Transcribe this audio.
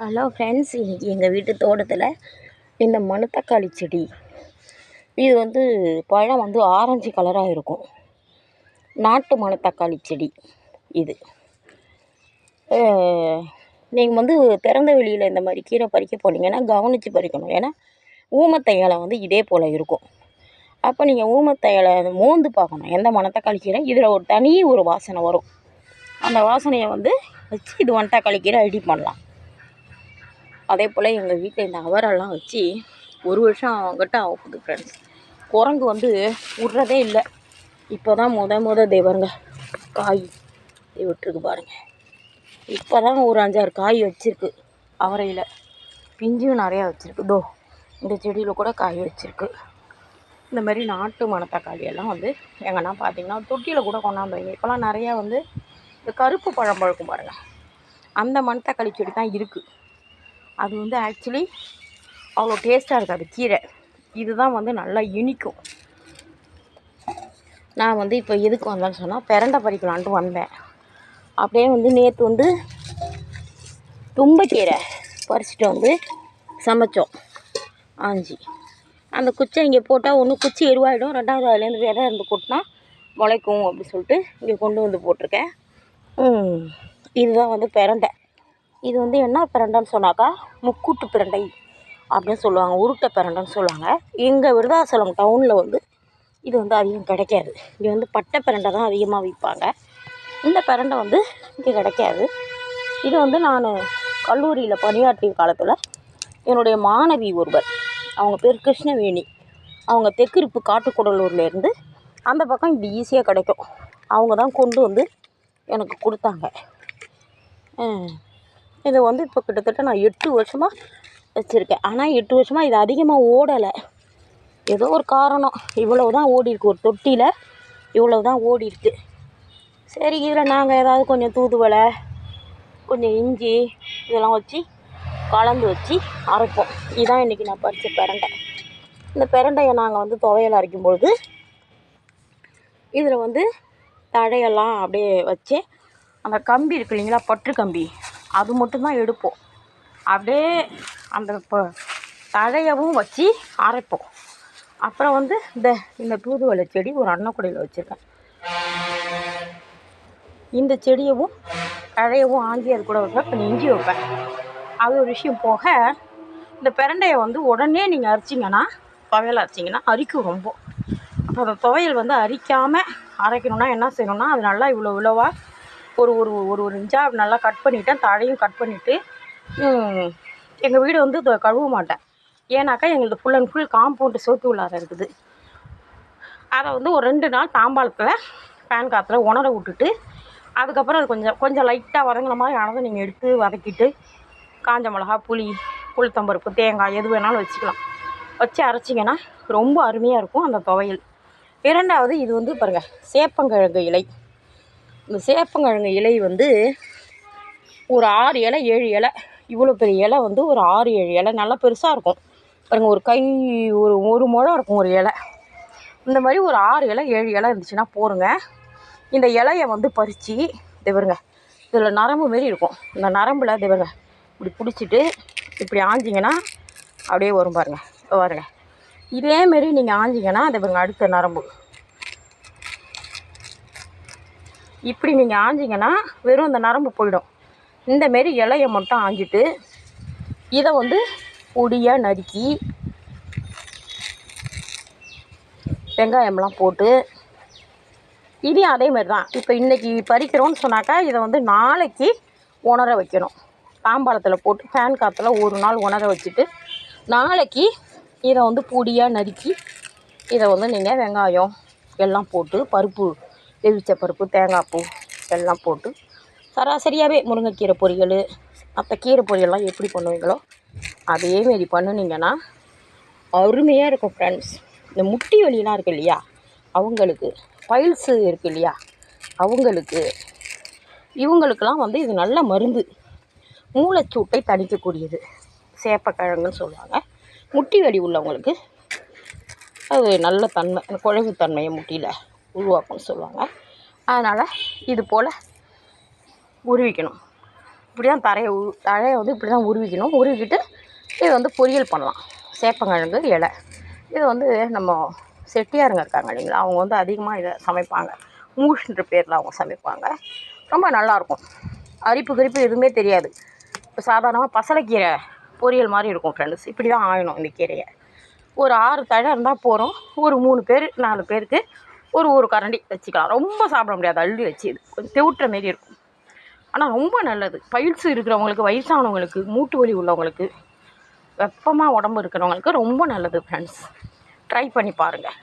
Hello friends, இன்றைக்கி எங்கள் வீட்டு தோட்டத்தில் இந்த மணத்தக்காளி செடி, இது பழம் ஆரஞ்சு கலராக இருக்கும். நாட்டு மணத்தக்காளி செடி இது. நீங்கள் திறந்த வெளியில் இந்த மாதிரி கீரை பறிக்க போனீங்கன்னா கவனித்து பறிக்கணும். ஏன்னா ஊமத்தை இலை இதே போல் இருக்கும். அப்போ நீங்கள் ஊமத்தை இலை மோந்து பார்க்கணும் எந்த மணத்தக்காளி கீரை. இதில் ஒரு வாசனை வரும். அந்த வாசனையை வச்சு இது மணத்தக்காளி கீரை ரெடி பண்ணலாம். அதே போல் எங்கள் வீட்டில் இந்த அவரெல்லாம் வச்சு 1 வருஷம் கிட்ட ஆகுது ஃப்ரெண்ட்ஸ். குரங்கு விட்றதே இல்லை. இப்போ தான் பாருங்க காய் விட்டுருக்கு பாருங்கள். இப்போ தான் ஒரு 5-6 காய் வச்சுருக்கு. அவரையில் பிஞ்சும் நிறையா வச்சுருக்கு. இந்த செடியில் கூட காய் வச்சுருக்கு. இந்த மாதிரி நாட்டு மணத்தக்காளியெல்லாம் எங்கன்னா பார்த்தீங்கன்னா தொட்டியில் கூட கொண்டாந்து வைங்க. இப்போலாம் நிறையா இந்த கருப்பு பழம் பழுக்கும் பாருங்கள். அந்த மணத்தக்காளி செடி தான் இருக்குது. அது ஆக்சுவலி அவ்வளோ டேஸ்ட்டாக இருக்காது கீரை. இதுதான் நல்லா இனிக்கும். நான் இப்போ எதுக்கு வந்தேன்னு சொன்னால் பிரண்டை பறிக்கலான்ட்டு வந்தேன். அப்படியே நேற்று தும்பைக்கீரை பறிச்சிட்டு சமைச்சோம். ஆஞ்சி அந்த குச்சை இங்கே போட்டால் ஒன்று குச்சி எருவாயிடும், 2வது அதுலேருந்து விதை இருந்து கொட்டினா முளைக்கும் அப்படின்னு சொல்லிட்டு இங்கே கொண்டு போட்டிருக்கேன். இதுதான் பிரண்டை. இது என்ன பிரண்டைன்னு சொன்னாக்கா முக்கூட்டு பிரண்டை அப்படின்னு சொல்லுவாங்க. உருட்டை பிரண்டைன்னு சொல்லுவாங்க. எங்கள் விருதாசலம் டவுனில் இது அதிகம் கிடைக்காது. இங்கே பட்டை பிரண்டை தான் அதிகமாக விற்பாங்க. இந்த பிரண்டை இங்கே கிடைக்காது. இது நான் கல்லூரியில் பணியாற்றிய காலத்தில் என்னுடைய மாணவி ஒருவர், அவங்க பேர் கிருஷ்ணவேணி, அவங்க தெற்கிருப்பு காட்டுக்குடலூர்லேருந்து அந்த பக்கம் இப்படி ஈஸியாக கிடைக்கும். அவங்க தான் கொண்டு எனக்கு கொடுத்தாங்க. இதை இப்போ கிட்டத்தட்ட நான் 8 வருஷமாக வச்சுருக்கேன். ஆனால் 8 வருஷமாக இது அதிகமாக ஓடலை. ஏதோ ஒரு காரணம் இவ்வளவு தான் ஓடிருக்கு. ஒரு தொட்டியில் இவ்வளவு தான் ஓடிருக்கு. சரி, இதில் நாங்கள் ஏதாவது கொஞ்சம் தூதுவளை, கொஞ்சம் இஞ்சி இதெல்லாம் வச்சு கலந்து வச்சு அரைப்போம். இதுதான் இன்றைக்கி நான் பறித்த பிரண்டை. இந்த பிரண்டையை நாங்கள் துவையல் அரைக்கும்பொழுது இதில் தழையெல்லாம் அப்படியே வச்சு அந்த கம்பி இருக்கு இல்லைங்களா, பற்று கம்பி, அது மட்டும்தான் எடுப்போம். அப்படியே அந்த தழையவும் வச்சு அரைப்போம். அப்புறம் இந்த தூதுவளை செடி ஒரு அன்னக்குடையில் வச்சுருக்கேன். இந்த செடியவும் தழையவும் ஆஞ்சி அது கூட வைப்பேன். கொஞ்சம் இஞ்சி வைப்பேன். அது ஒரு விஷயம் போக, இந்த பிரண்டையை உடனே நீங்கள் அரைச்சிங்கன்னா, துவையல் அரைச்சிங்கன்னா அரிக்கும் ரொம்ப. அப்போ அந்த துவையல் அரிக்காமல் அரைக்கணுன்னா என்ன செய்யணும்னா, அது நல்லா இவ்வளோவா ஒரு ஒரு ஒரு இன்ச்சாக நல்லா கட் பண்ணிவிட்டேன். தழையும் கட் பண்ணிவிட்டு, எங்கள் வீடு கழுவ மாட்டேன். ஏன்னாக்கா எங்களுக்கு ஃபுல் அண்ட் ஃபுல் காம்பவுண்டு சோத்து உள்ளார இருக்குது. அதை ஒரு 2 நாள் தாம்பாளத்தில் ஃபேன் காற்றுல உணர விட்டுட்டு, அதுக்கப்புறம் அது கொஞ்சம் லைட்டாக வதங்கின மாதிரி ஆனதை நீங்கள் எடுத்து வதக்கிட்டு, காஞ்ச மிளகா, புளி, உளுத்தம்பருப்பு, தேங்காய் எது வேணாலும் வச்சுக்கலாம். வச்சு அரைச்சிங்கன்னா ரொம்ப அருமையாக இருக்கும் அந்த துவையல். 2வது இது பாருங்கள், சேப்பங்கிழங்கு இலை. இந்த சேப்பங்கிழங்கு இலை ஒரு 6 இலை 7 இலை, இவ்வளோ பெரிய இலை ஒரு 6-7 இலை நல்லா பெருசாக இருக்கும் பாருங்கள். ஒரு கை ஒரு முழம் இருக்கும் ஒரு இலை. இந்த மாதிரி ஒரு 6 இலை 7 இலை இருந்துச்சுன்னா போருங்க. இந்த இலையை பறித்து பாருங்க, இதில் நரம்பு மாரி இருக்கும். இந்த நரம்பில் பாருங்க இப்படி பிடிச்சிட்டு இப்படி ஆஞ்சிங்கன்னா அப்படியே வரும் பாருங்கள். பாருங்க, இதேமாரி நீங்கள் ஆஞ்சிங்கன்னா பாருங்க, அடுத்த நரம்பு இப்படி நீங்கள் ஆஞ்சிங்கன்னா வெறும் இந்த நரம்பு போயிடும். இந்தமாரி இலையை மட்டும் ஆஞ்சிட்டு இதை பொடியாக நறுக்கி வெங்காயம்லாம் போட்டு, இதையும் அதேமாரி தான். இப்போ இன்றைக்கி பறிக்கிறோன்னு சொன்னாக்கா இதை நாளைக்கு உணர வைக்கணும். தாம்பாளத்தில் போட்டு ஃபேன் காற்றுல ஒரு நாள் உணர வச்சுட்டு, நாளைக்கு இதை பொடியாக நறுக்கி இதை நீங்கள் வெங்காயம் எல்லாம் போட்டு, பருப்பு எலுமிச்சை பருப்பு, தேங்காய் பூ எல்லாம் போட்டு சராசரியாகவே முருங்கைக்கீரை பொரியல், மற்ற கீரை பொரியல்லாம் எப்படி பண்ணுவீங்களோ அதேமாரி பண்ணினீங்கன்னா அருமையாக இருக்கும் ஃப்ரெண்ட்ஸ். இந்த முட்டி வலிலாம் இருக்குது இல்லையா, அவங்களுக்கு பைல்ஸு இருக்குது இல்லையா, அவங்களுக்கு இவங்களுக்கெல்லாம் இது நல்ல மருந்து. மூளைச்சூட்டை தணிக்கக்கூடியது சேப்பக்கிழங்குன்னு சொல்லுவாங்க. முட்டி வலி உள்ளவங்களுக்கு அது நல்ல தன்மை, குழம்பு தன்மையை முட்டியில் உருவாக்கும்னு சொல்லுவாங்க. அதனால் இது போல் உருவிக்கணும். இப்படி தான் தழையை வந்து இப்படி தான் உருவிக்கணும். உருவிக்கிட்டு இது வந்து பொரியல் பண்ணலாம். சேப்பங்கிழங்கு இலை இது வந்து நம்ம செட்டியாருங்க இருக்காங்க இல்லைங்களா, அவங்க வந்து அதிகமாக இதை சமைப்பாங்க. மூஷ்ன்ற பேரில் அவங்க சமைப்பாங்க. ரொம்ப நல்லாயிருக்கும். அரிப்பு கரிப்பு எதுவுமே தெரியாது. இப்போ சாதாரணமாக பசலைக்கீரை பொரியல் மாதிரி இருக்கும் ஃப்ரெண்ட்ஸ். இப்படி தான் ஆயணும் இந்த கீரையை. ஒரு 6 தழை இருந்தால் போகிறோம். ஒரு 3 பேர் 4 பேருக்கு ஒரு கரண்டி வச்சுக்கலாம். ரொம்ப சாப்பிட முடியாது, அள்ளி வச்சு. இது கொஞ்சம் தெவுட்டுற மாரி இருக்கும். ஆனால் ரொம்ப நல்லது. பயில்ஸ் இருக்கிறவங்களுக்கு, வயசானவங்களுக்கு, மூட்டு வலி உள்ளவங்களுக்கு, வெப்பமாக உடம்பு இருக்கிறவங்களுக்கு ரொம்ப நல்லது ஃப்ரெண்ட்ஸ். ட்ரை பண்ணி பாருங்கள்.